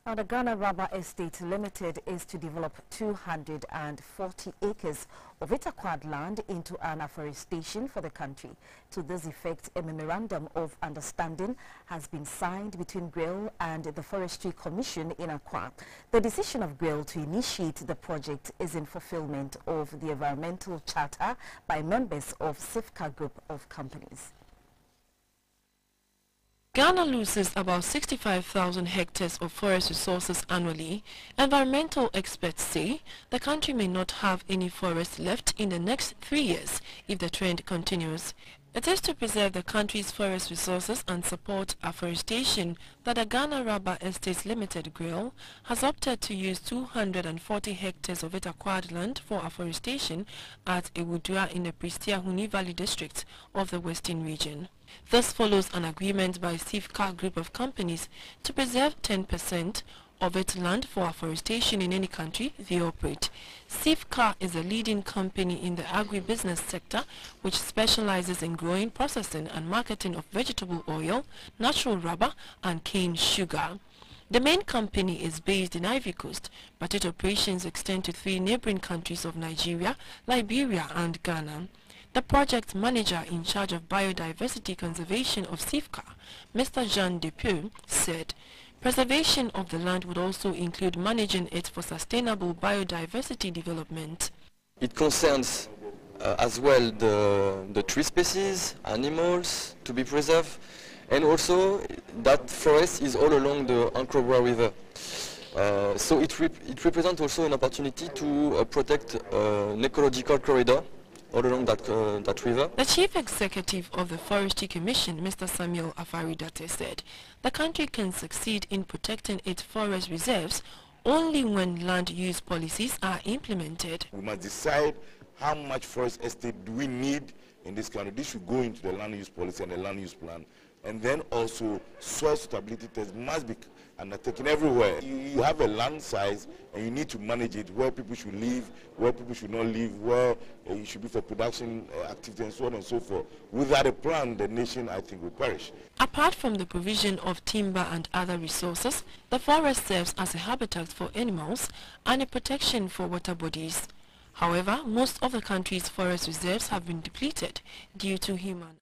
Now, the Ghana Rubber Estate Limited is to develop 240 acres of its acquired land into an afforestation for the country. To this effect, a memorandum of understanding has been signed between GREL and the Forestry Commission in Accra. The decision of GREL to initiate the project is in fulfillment of the environmental charter by members of SIFCA group of companies. Ghana loses about 65,000 hectares of forest resources annually. Environmental experts say the country may not have any forest left in the next 3 years if the trend continues. It is to preserve the country's forest resources and support afforestation that the Ghana Rubber Estates Limited GREL has opted to use 240 hectares of its acquired land for afforestation at Ewudua in the Prestia-Huni Valley district of the Western region. This follows an agreement by SIFCA group of companies to preserve 10% of its land for afforestation in any country they operate. SIFCA is a leading company in the agribusiness sector which specializes in growing, processing and marketing of vegetable oil, natural rubber and cane sugar. The main company is based in Ivory Coast, but its operations extend to 3 neighboring countries of Nigeria, Liberia and Ghana. The project manager in charge of biodiversity conservation of SIFCA, Mr. Jean Depew, said preservation of the land would also include managing it for sustainable biodiversity development. It concerns as well the tree species, animals to be preserved, and also that forest is all along the Accra River. So it represents also an opportunity to protect an ecological corridor all along that river. The chief executive of the Forestry Commission, Mr. Samuel Afaridate, said the country can succeed in protecting its forest reserves only when land use policies are implemented. We must decide how much forest estate do we need in this country. This should go into the land use policy and the land use plan. And then also soil suitability tests must be undertaken everywhere. You have a land size and you need to manage it, where people should live, where people should not live, where it should be for production activity and so on and so forth. Without a plan, the nation, I think, will perish. Apart from the provision of timber and other resources, the forest serves as a habitat for animals and a protection for water bodies. However, most of the country's forest reserves have been depleted due to human